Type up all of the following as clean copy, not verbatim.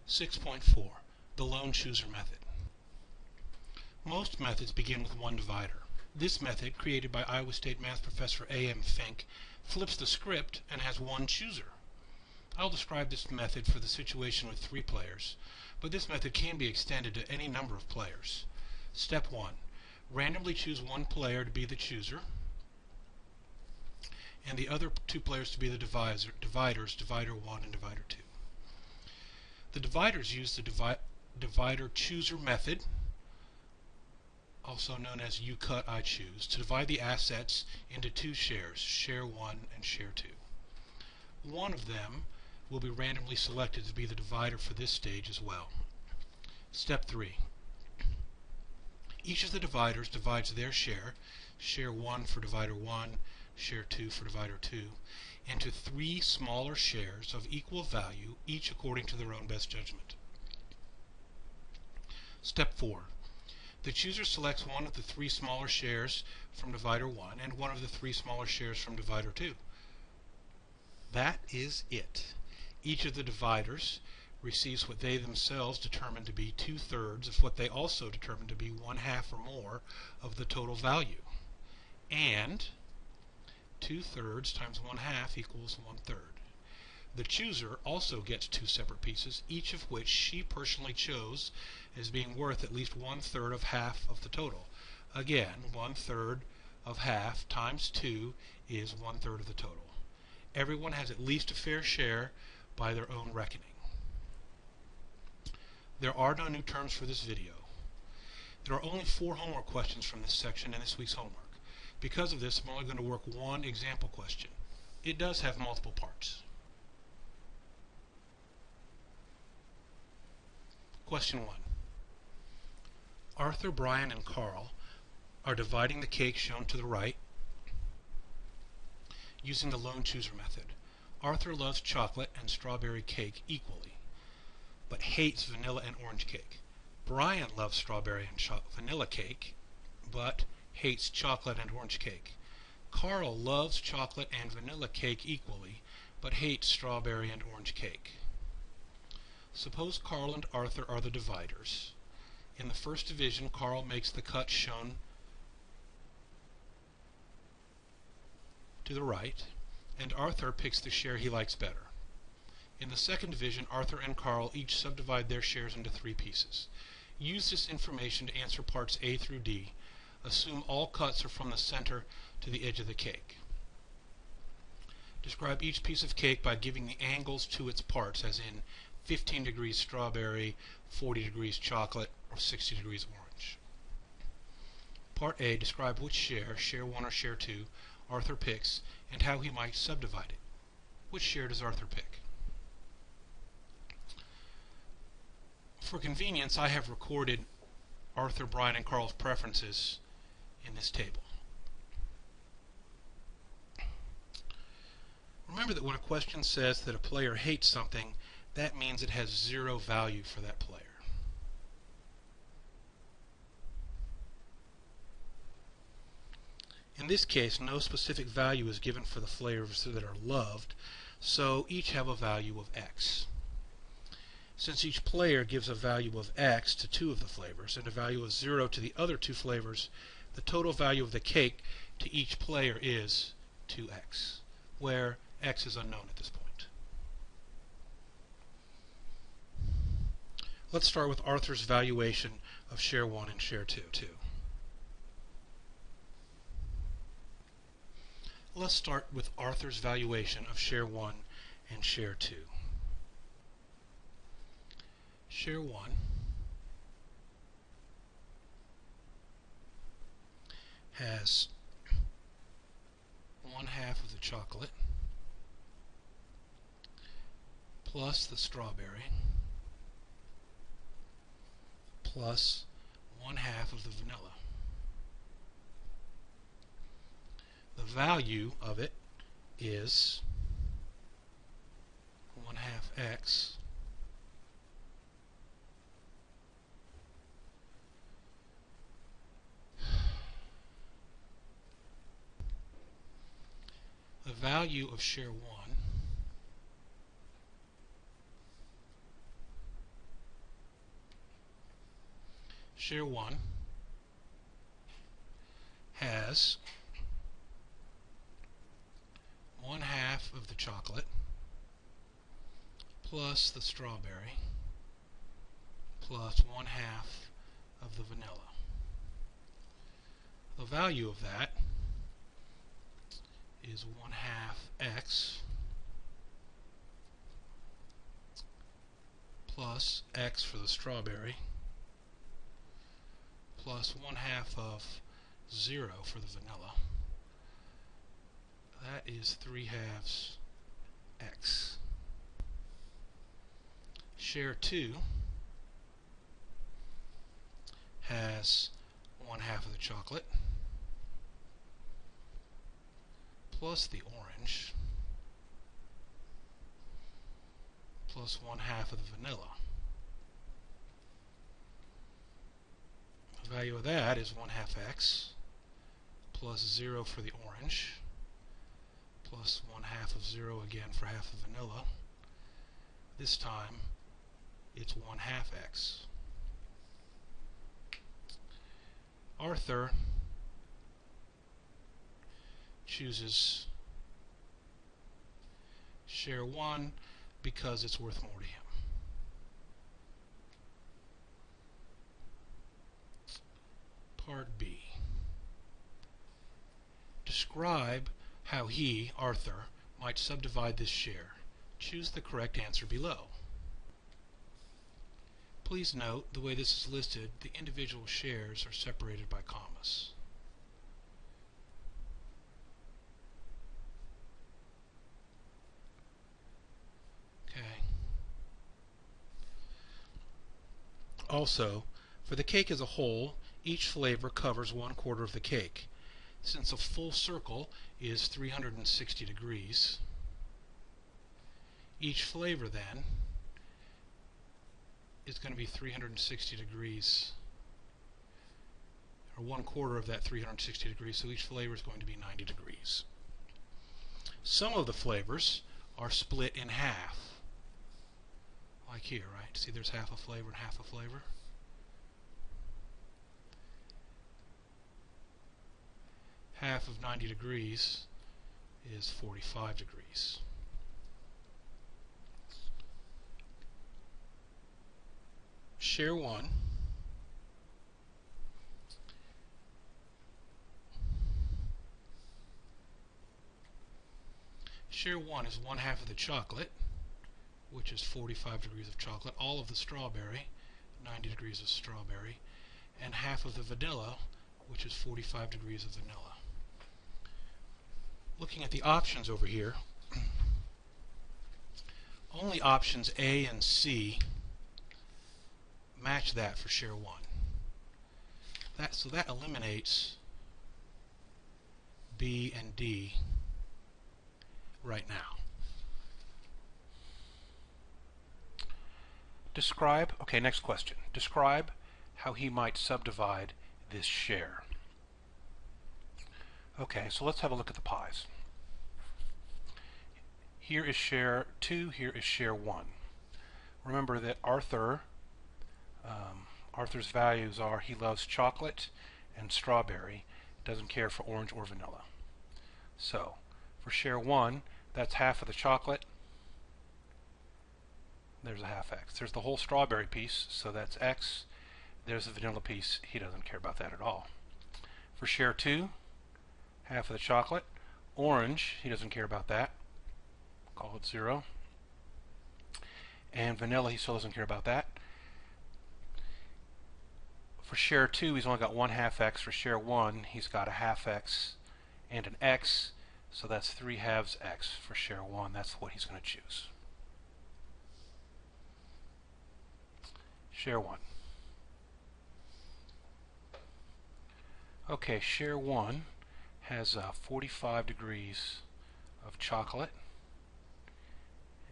6.4. The lone chooser method. Most methods begin with one divider. This method, created by Iowa State math professor A.M. Fink, flips the script and has one chooser. I'll describe this method for the situation with 3 players, but this method can be extended to any number of players. Step 1. Randomly choose one player to be the chooser, and the other 2 players to be the dividers, divider 1 and divider 2. The dividers use the divider chooser method, also known as you cut, I choose, to divide the assets into 2 shares, share 1 and share 2. One of them will be randomly selected to be the divider for this stage as well. Step 3. Each of the dividers divides their share, share 1 for divider 1, share 2 for divider 2, into 3 smaller shares of equal value, each according to their own best judgment. Step 4. The chooser selects one of the 3 smaller shares from divider 1 and one of the 3 smaller shares from divider 2. That is it. Each of the dividers receives what they themselves determine to be 2/3 of what they also determine to be 1/2 or more of the total value. And 2/3 times 1/2 equals 1/3. The chooser also gets 2 separate pieces, each of which she personally chose as being worth at least 1/3 of half of the total. Again, 1/3 of half times 2 is 1/3 of the total. Everyone has at least a fair share by their own reckoning. There are no new terms for this video. There are only 4 homework questions from this section in this week's homework. Because of this, I'm only going to work one example question. It does have multiple parts. Question 1. Arthur, Brian, and Carl are dividing the cake shown to the right using the lone chooser method. Arthur loves chocolate and strawberry cake equally, but hates vanilla and orange cake. Brian loves strawberry and vanilla cake, but hates chocolate and orange cake. Carl loves chocolate and vanilla cake equally, but hates strawberry and orange cake. Suppose Carl and Arthur are the dividers. In the first division, Carl makes the cut shown to the right, and Arthur picks the share he likes better. In the second division, Arthur and Carl each subdivide their shares into 3 pieces. Use this information to answer parts A through D. Assume all cuts are from the center to the edge of the cake. Describe each piece of cake by giving the angles to its parts, as in 15 degrees strawberry, 40 degrees chocolate, or 60 degrees orange. Part A, describe which share, share 1 or share 2, Arthur picks, and how he might subdivide it. Which share does Arthur pick? For convenience, I have recorded Arthur, Brian, and Carl's preferences in this table. Remember that when a question says that a player hates something, that means it has 0 value for that player. In this case, no specific value is given for the flavors that are loved, so each have a value of X. Since each player gives a value of X to 2 of the flavors and a value of 0 to the other 2 flavors, the total value of the cake to each player is 2X, where X is unknown at this point. Let's start with Arthur's valuation of share 1 and share 2. Let's start with Arthur's valuation of share 1 and share 2. Share 1 has 1/2 of the chocolate plus the strawberry plus 1/2 of the vanilla. The value of it is 1/2 X the value of share 1 share 1 has 1/2 of the chocolate plus the strawberry plus 1/2 of the vanilla. The value of that is 1/2 x plus x for the strawberry plus 1/2 of 0 for the vanilla. That is 3/2 x. Share 2 has 1/2 of the chocolate plus the orange plus 1/2 of the vanilla. The value of that is 1/2 x plus 0 for the orange plus 1/2 of 0 again for half the vanilla. This time it's 1/2 x. Arthur chooses share 1 because it's worth more to him. Part B. Describe how he, Arthur, might subdivide this share. Choose the correct answer below. Please note, the way this is listed, the individual shares are separated by commas. Okay. Also, for the cake as a whole, each flavor covers 1/4 of the cake. Since a full circle is 360 degrees, each flavor then is going to be 360 degrees, or 1/4 of that 360 degrees, so each flavor is going to be 90 degrees. Some of the flavors are split in half, like here, right? See, there's half a flavor and half a flavor. Half of 90 degrees is 45 degrees. Share 1 Share 1 is 1/2 of the chocolate, which is 45 degrees of chocolate, all of the strawberry, 90 degrees of strawberry, and half of the vanilla, which is 45 degrees of vanilla. Looking at the options over here, only options A and C match that for share 1. So that eliminates B and D right now. Next question. Describe how he might subdivide this share. Okay, so let's have a look at the pies. Here is share 2, here is share 1. Remember that Arthur's values are he loves chocolate and strawberry, doesn't care for orange or vanilla. So, for share 1, that's half of the chocolate. There's a half x. There's the whole strawberry piece, so that's x. There's the vanilla piece. He doesn't care about that at all. For share 2, half of the chocolate. Orange, he doesn't care about that. Call it 0. And vanilla, he still doesn't care about that. For share 2, he's only got 1/2 x. For share 1, he's got a half x and an x, so that's 3/2 x for share 1. That's what he's going to choose. Share 1. Okay, share 1 has 45 degrees of chocolate.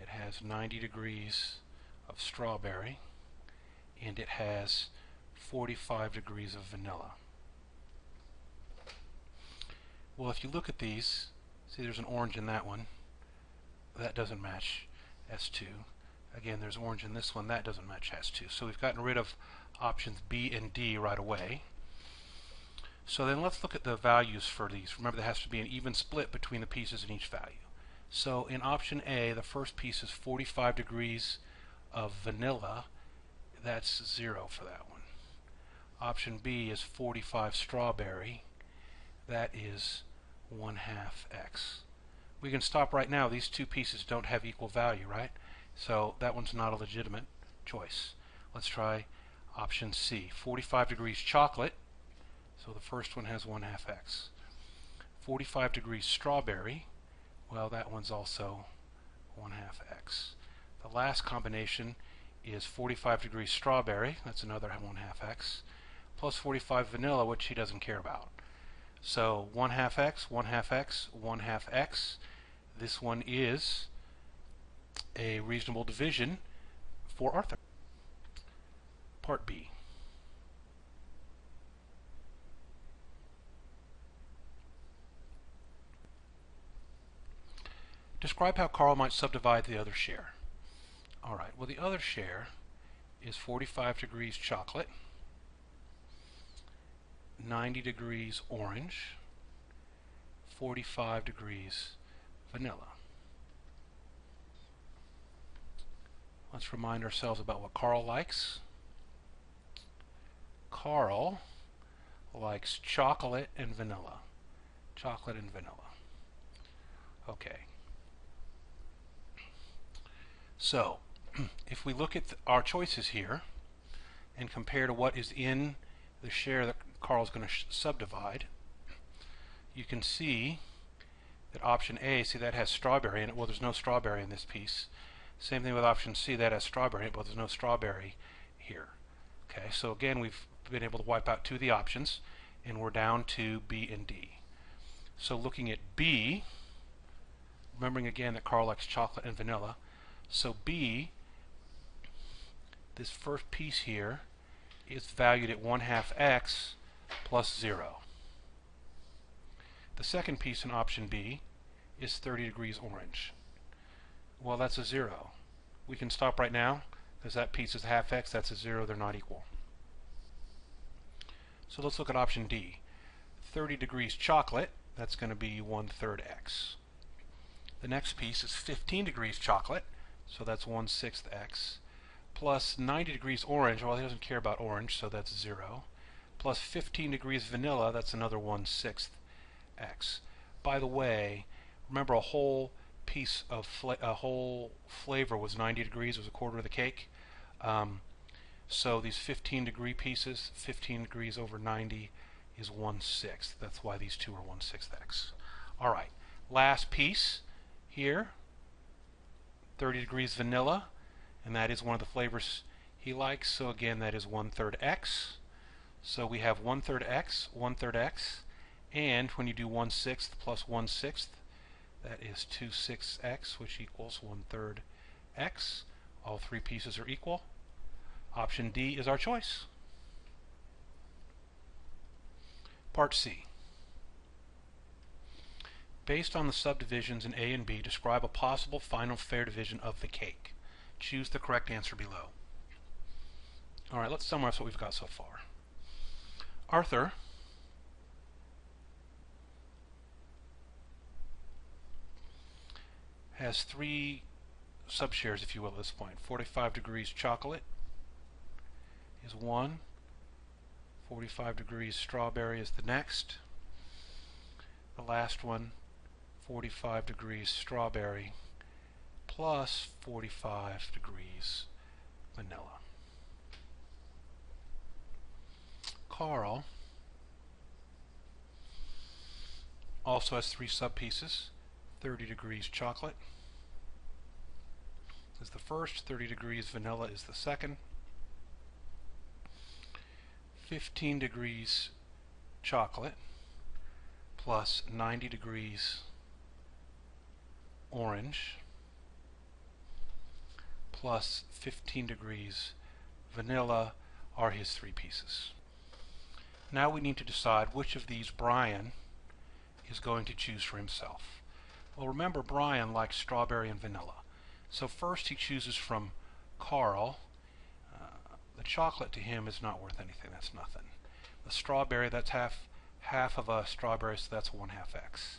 It has 90 degrees of strawberry, and it has 45 degrees of vanilla. Well, if you look at these, see there's an orange in that one. That doesn't match S2. Again, there's orange in this one. That doesn't match S2. So we've gotten rid of options B and D right away. So then let's look at the values for these. Remember, there has to be an even split between the pieces in each value. So in option A, the first piece is 45 degrees of vanilla. That's 0 for that one. Option B is 45 strawberry. That is 1/2 x. We can stop right now. These two pieces don't have equal value, right? So that one's not a legitimate choice. Let's try option C. 45 degrees chocolate. So the first one has 1/2 x. 45 degrees strawberry. Well, that one's also 1/2 x. The last combination is 45 degrees strawberry. That's another 1/2 x. Plus 45 vanilla, which he doesn't care about. So 1/2 x, 1/2 x, 1/2 x. This one is a reasonable division for Arthur. Part B. Describe how Carl might subdivide the other share. Alright, well, the other share is 45 degrees chocolate, 90 degrees orange, 45 degrees vanilla. Let's remind ourselves about what Carl likes. Carl likes chocolate and vanilla. Chocolate and vanilla. Okay. So, if we look at our choices here and compare to what is in the share that Carl's going to subdivide, you can see that option A, see, that has strawberry in it. Well, there's no strawberry in this piece. Same thing with option C, that has strawberry in it, but there's no strawberry here. Okay, so again, we've been able to wipe out two of the options, and we're down to B and D. So looking at B, remembering again that Carl likes chocolate and vanilla, so B, this first piece here, is valued at 1/2 x plus 0. The second piece in option B is 30 degrees orange. Well, that's a 0. We can stop right now, because that piece is 1/2 x, that's a 0, they're not equal. So let's look at option D. 30 degrees chocolate, that's going to be 1/3 x. The next piece is 15 degrees chocolate, so that's 1/6 x, plus 90 degrees orange. Well, he doesn't care about orange, so that's 0. Plus 15 degrees vanilla, that's another 1/6 x. By the way, remember a whole piece of a whole flavor was 90 degrees, it was a quarter of the cake. So these 15 degree pieces, 15 degrees over 90 is 1/6. That's why these two are 1/6 x. Alright, last piece here, 30 degrees vanilla, and that is one of the flavors he likes, so again that is 1/3 x. So we have 1/3 x, 1/3 x, and when you do 1/6 plus 1/6, that is 2/6 x, which equals 1/3 x. All three pieces are equal. Option D is our choice. Part C. Based on the subdivisions in A and B, describe a possible final fair division of the cake. Choose the correct answer below. Alright, let's summarize what we've got so far. Arthur has three subshares, if you will, at this point. 45 degrees chocolate is one. 45 degrees strawberry is the next. The last one, 45 degrees strawberry plus 45 degrees vanilla. Carl also has three sub-pieces. 30 degrees chocolate is the first, 30 degrees vanilla is the second, 15 degrees chocolate plus 90 degrees orange plus 15 degrees vanilla are his three pieces. Now we need to decide which of these Brian is going to choose for himself. Well, remember, Brian likes strawberry and vanilla. So first he chooses from Carl. The chocolate to him is not worth anything. That's nothing. The strawberry, that's half of a strawberry, so that's 1/2 x.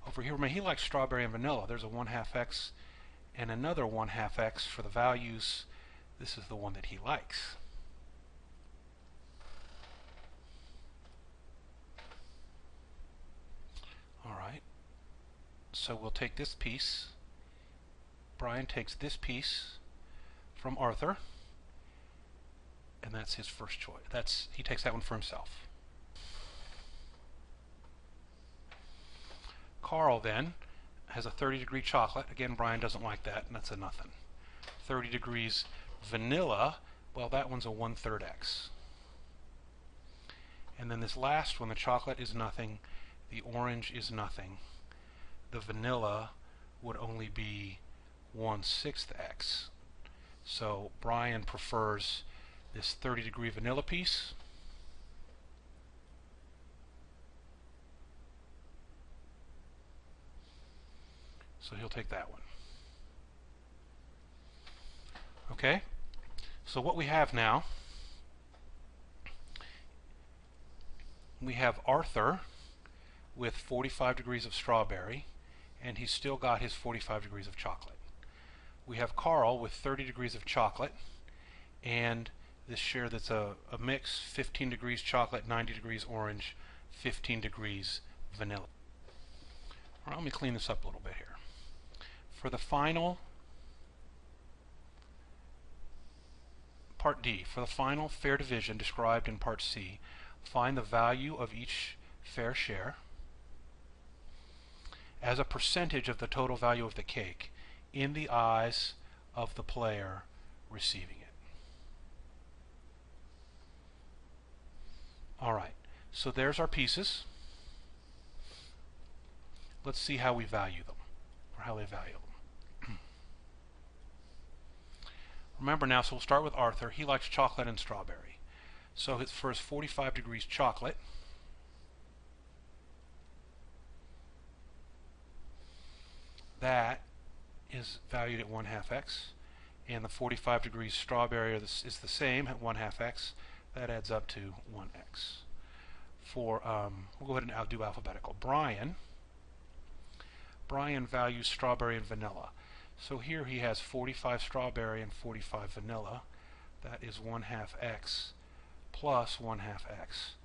Over here, he likes strawberry and vanilla. There's a 1/2 x and another 1/2 x for the values. This is the one that he likes. Alright, so we'll take this piece. Brian takes this piece from Arthur, and that's his first choice. He takes that one for himself. Carl then has a 30-degree chocolate. Again, Brian doesn't like that, and that's a nothing. 30 degrees vanilla, well, that one's a 1/3 x. And then this last one, the chocolate is nothing, the orange is nothing. The vanilla would only be 1/6 x. So Brian prefers this 30-degree vanilla piece. So he'll take that one. Okay, so what we have now, we have Arthur with 45 degrees of strawberry, and he's still got his 45 degrees of chocolate. We have Carl with 30 degrees of chocolate, and this share that's a mix, 15 degrees chocolate, 90 degrees orange, 15 degrees vanilla. All right, let me clean this up a little bit here. For the final Part D, for the final fair division described in Part C, find the value of each fair share as a percentage of the total value of the cake in the eyes of the player receiving it. Alright, so there's our pieces. Let's see how we value them, or how they value them. Remember now, so we'll start with Arthur. He likes chocolate and strawberry. So for his 45 degrees chocolate, that is valued at 1/2 x, and the 45 degrees strawberry is the same at 1/2 x. That adds up to 1x. For we'll go ahead and do alphabetical. Brian values strawberry and vanilla. So here he has 45 strawberry and 45 vanilla. That is 1/2 x plus 1/2 x.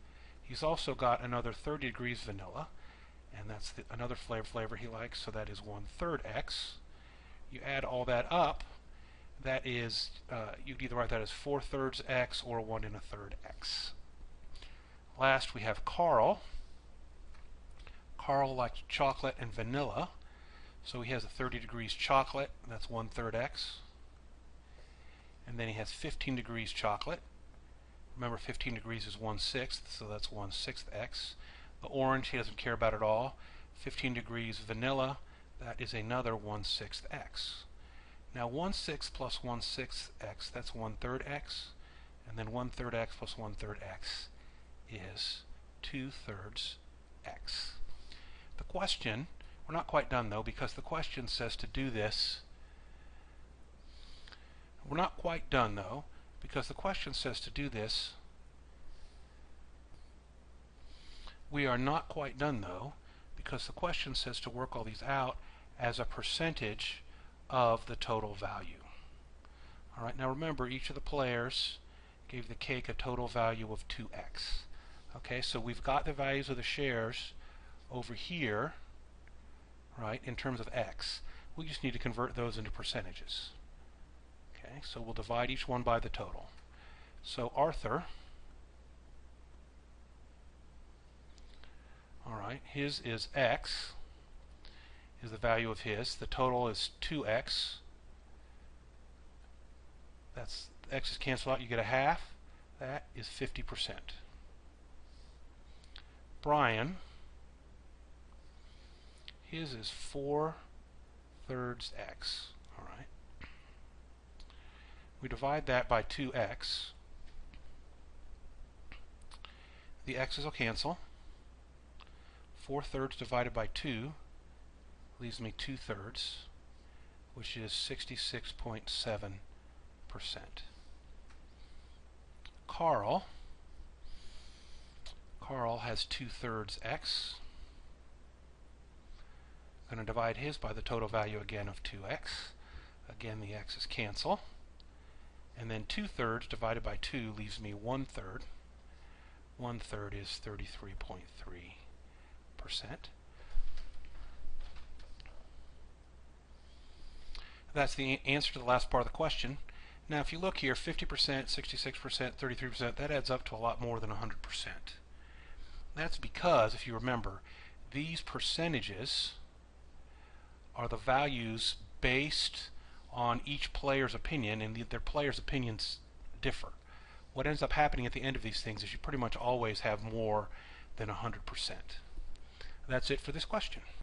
He's also got another 30 degrees vanilla, and that's another flavor he likes, so that is 1/3 x. You add all that up, that is, you can either write that as 4/3 x or 1 1/3 x. Last we have Carl. Carl likes chocolate and vanilla. So he has a 30 degrees chocolate, that's 1/3 x. And then he has 15 degrees chocolate. Remember, 15 degrees is 1/6, so that's 1/6 x. The orange he doesn't care about at all. 15 degrees vanilla, that is another 1/6 x. Now 1/6 plus 1/6 x, that's 1/3 x. And then 1/3 x plus 1/3 x is 2/3 x. The question, we're not quite done though, because the question says to do this. We're not quite done though, because the question says to do this. We are not quite done though, because the question says to work all these out as a percentage of the total value. Alright, now remember, each of the players gave the cake a total value of 2x. Okay, so we've got the values of the shares over here, right, in terms of x. We just need to convert those into percentages. Okay, so we'll divide each one by the total. So Arthur, alright, his is x, is the value of his. The total is 2x. That's, x is canceled out, you get a half. That is 50%. Brian, his is 4/3 x. Alright. We divide that by 2x. The x's will cancel. 4/3 divided by 2 leaves me 2/3, which is 66.7%. Carl has 2/3 x. I'm going to divide his by the total value again of 2x. Again, the x's cancel. And then 2/3 divided by 2 leaves me 1/3. 1/3 is 33.3%. That's the answer to the last part of the question. Now if you look here, 50%, 66%, 33%, that adds up to a lot more than 100%. That's because, if you remember, these percentages are the values based on each player's opinion, and their players' opinions differ. What ends up happening at the end of these things is you pretty much always have more than 100%. That's it for this question.